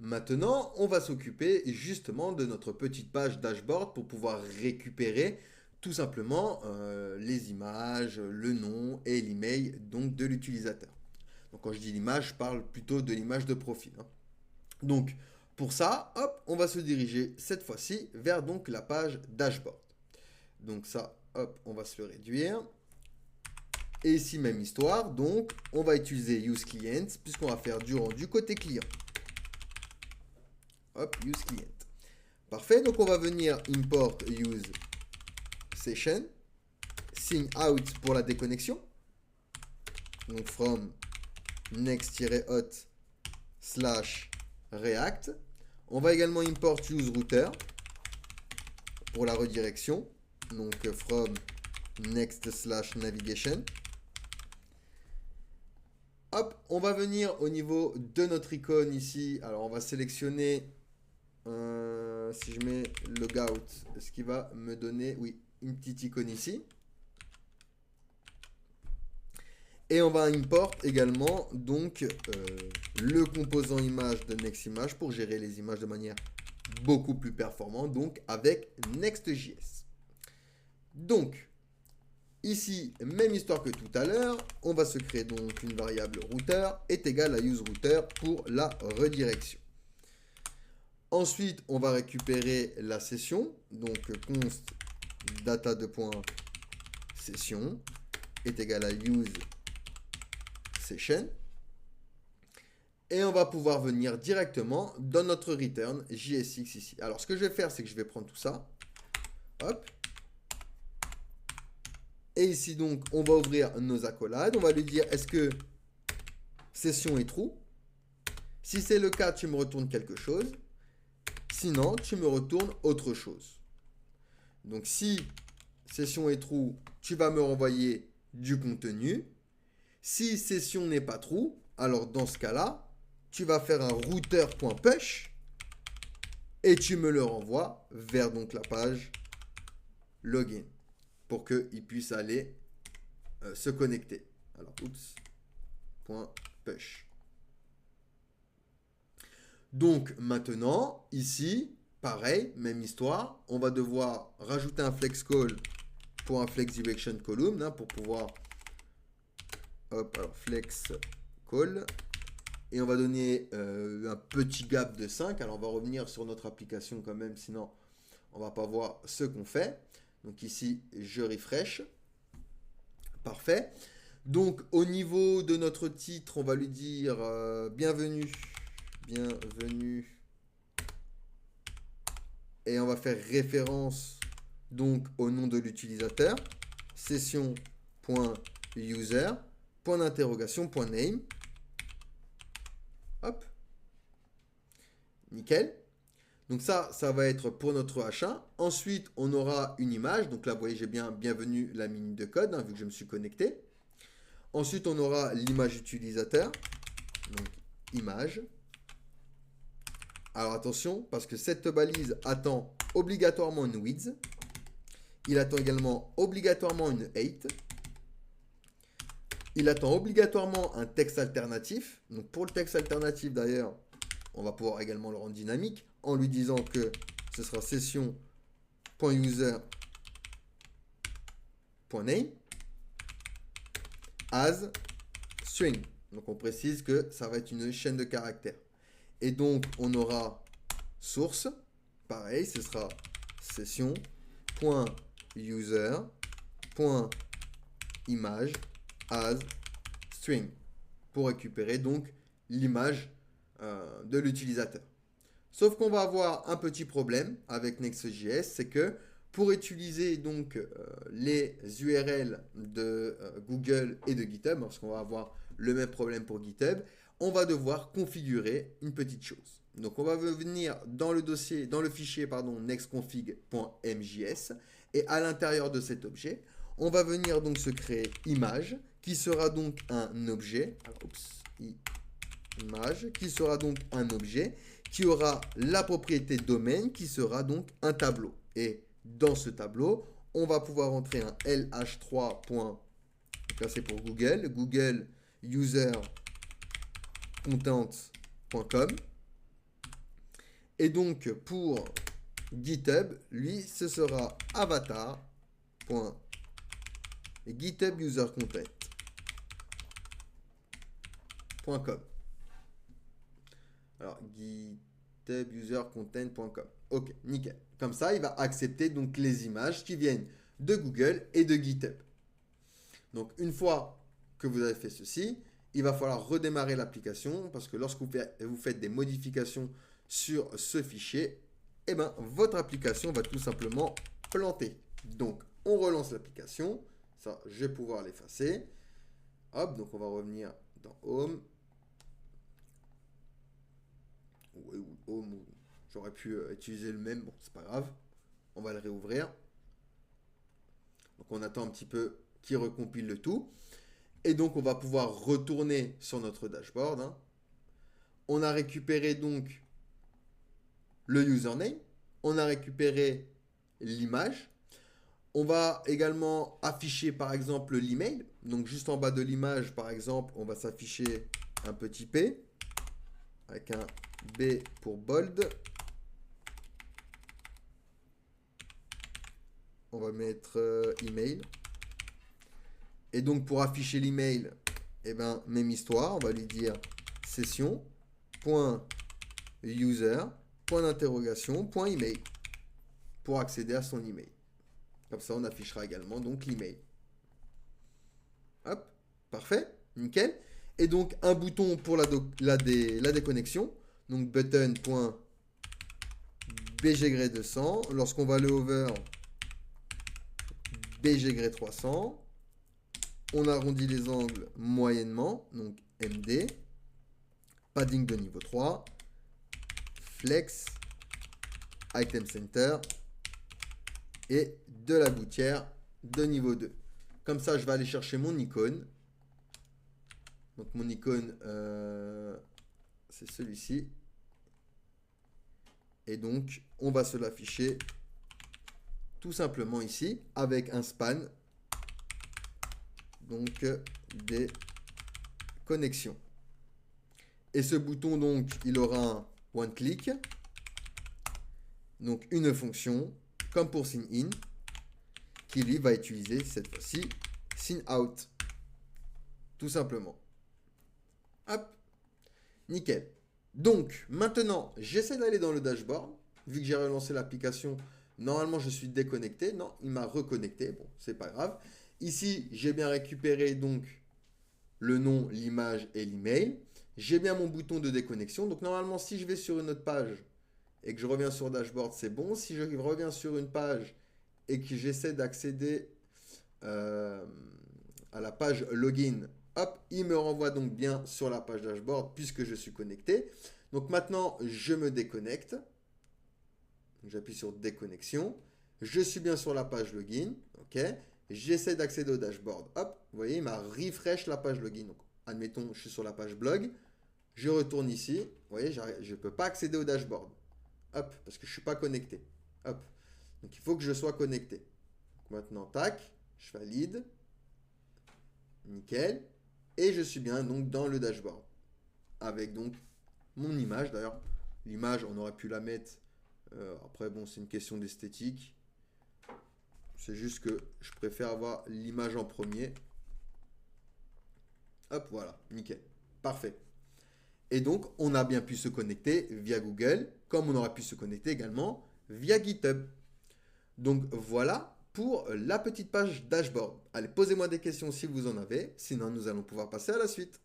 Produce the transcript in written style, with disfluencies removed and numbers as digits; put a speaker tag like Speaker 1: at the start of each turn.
Speaker 1: Maintenant, on va s'occuper justement de notre petite page dashboard pour pouvoir récupérer tout simplement les images, le nom et l'email donc de l'utilisateur. Donc quand je dis l'image, je parle plutôt de l'image de profil, hein. Donc pour ça, hop, on va se diriger cette fois-ci vers donc la page dashboard. Donc ça, hop, on va se le réduire. Et ici, même histoire. Donc, on va utiliser useClient puisqu'on va faire du rendu côté client. Hop, useClient. Parfait. Donc, on va venir import use session. Sign out pour la déconnexion. Donc, from next-hot / react. On va également import use router pour la redirection. Donc, from next / navigation. Hop, on va venir au niveau de notre icône ici. Alors, on va sélectionner, si je mets logout, ce qui va me donner, oui, une petite icône ici. Et on va import également donc le composant image de NextImage pour gérer les images de manière beaucoup plus performante, donc avec Next.js. Donc, ici, même histoire que tout à l'heure, on va se créer donc une variable router est égale à useRouter pour la redirection. Ensuite, on va récupérer la session, donc const data de point session est égal à use session. Et on va pouvoir venir directement dans notre return JSX ici. Alors, ce que je vais faire, c'est que je vais prendre tout ça. Hop. Et ici, donc, on va ouvrir nos accolades. On va lui dire, est-ce que session est true? Si c'est le cas, tu me retournes quelque chose. Sinon, tu me retournes autre chose. Donc, si session est true, tu vas me renvoyer du contenu. Si session n'est pas true, alors dans ce cas-là, tu vas faire un router.push et tu me le renvoies vers donc la page login pour qu'il puisse aller se connecter. Alors, .push. Donc maintenant, ici, pareil, même histoire, on va devoir rajouter un flex call pour un flex direction column hein, pour pouvoir hop, alors flex call et on va donner un petit gap de 5. Alors on va revenir sur notre application quand même, sinon on va pas voir ce qu'on fait. Donc ici, je refresh. Parfait. Donc au niveau de notre titre, on va lui dire bienvenue. Bienvenue. Et on va faire référence donc au nom de l'utilisateur. Session.user. Point d'interrogation, point name. Hop. Nickel. Donc ça va être pour notre H1. Ensuite, on aura une image. Donc là, vous voyez, j'ai bien bienvenue la minute de code, hein, vu que je me suis connecté. Ensuite, on aura l'image utilisateur. Donc, image. Alors attention, parce que cette balise attend obligatoirement une width. Il attend également obligatoirement une height. Il attend obligatoirement un texte alternatif. Donc pour le texte alternatif d'ailleurs, on va pouvoir également le rendre dynamique en lui disant que ce sera session.user.name as string. Donc on précise que ça va être une chaîne de caractères. Et donc on aura source, pareil, ce sera session.user.image as string pour récupérer donc l'image de l'utilisateur. Sauf qu'on va avoir un petit problème avec Next.js, c'est que pour utiliser donc les URL de Google et de GitHub, parce qu'on va avoir le même problème pour GitHub, on va devoir configurer une petite chose. Donc on va venir dans le dossier, dans le fichier nextconfig.mjs et à l'intérieur de cet objet, on va venir donc se créer image qui sera donc un objet. Alors, image qui sera donc un objet qui aura la propriété domaine qui sera donc un tableau. Et dans ce tableau, on va pouvoir entrer un lh3. Donc là, c'est pour Google, Google User Content.com. Et donc, pour GitHub, lui, ce sera avatar.github-user-content.com. Alors, github-user-content.com. Ok, nickel. Comme ça, il va accepter donc les images qui viennent de Google et de GitHub. Donc, une fois que vous avez fait ceci, il va falloir redémarrer l'application parce que lorsque vous faites des modifications sur ce fichier, eh ben, votre application va tout simplement planter. Donc, on relance l'application. Ça, je vais pouvoir l'effacer. Hop, donc on va revenir dans Home. Ou Home, j'aurais pu utiliser le même. Bon, c'est pas grave. On va le réouvrir. Donc, on attend un petit peu qu'il recompile le tout. Et donc, on va pouvoir retourner sur notre dashboard. Hein. On a récupéré donc le username. On a récupéré l'image. On va également afficher par exemple l'email. Donc, juste en bas de l'image, par exemple, on va s'afficher un petit P avec un B pour bold. On va mettre email. Et donc, pour afficher l'email, eh ben, même histoire. On va lui dire session.user.email pour accéder à son email. Comme ça, on affichera également donc l'email. Hop, parfait, nickel. Et donc, un bouton pour la déconnexion. Donc, button.bggrade200. Lorsqu'on va le over, bggrade300. On arrondit les angles moyennement, donc MD. Padding de niveau 3. Flex. Item Center. Et de la gouttière de niveau 2. Comme ça, je vais aller chercher mon icône. Donc, mon icône, c'est celui-ci. Et donc, on va se l'afficher tout simplement ici avec un span. Donc, des connexions. Et ce bouton, donc, il aura un one click. Donc, une fonction, comme pour sign in, qui lui va utiliser cette fois-ci sign out. Tout simplement. Hop. Nickel. Donc, maintenant, j'essaie d'aller dans le dashboard. Vu que j'ai relancé l'application, normalement, je suis déconnecté. Non, il m'a reconnecté. Bon, c'est pas grave. Ici, j'ai bien récupéré donc le nom, l'image et l'email. J'ai bien mon bouton de déconnexion. Donc, normalement, si je vais sur une autre page et que je reviens sur dashboard, c'est bon. Si je reviens sur une page et que j'essaie d'accéder à la page login, hop, il me renvoie donc bien sur la page dashboard puisque je suis connecté. Donc maintenant, je me déconnecte. J'appuie sur déconnexion. Je suis bien sur la page login. OK. J'essaie d'accéder au dashboard. Hop, vous voyez, il m'a refresh la page login. Donc, admettons, je suis sur la page blog. Je retourne ici. Vous voyez, je ne peux pas accéder au dashboard. Hop, parce que je ne suis pas connecté. Hop. Donc, il faut que je sois connecté. Donc, maintenant, tac, je valide. Nickel. Et je suis bien donc dans le dashboard. Avec donc mon image. D'ailleurs, l'image, on aurait pu la mettre. Après, bon, c'est une question d'esthétique. C'est juste que je préfère avoir l'image en premier. Hop, voilà, nickel. Parfait. Et donc, on a bien pu se connecter via Google, comme on aurait pu se connecter également via GitHub. Donc, voilà pour la petite page dashboard. Allez, posez-moi des questions si vous en avez. Sinon, nous allons pouvoir passer à la suite.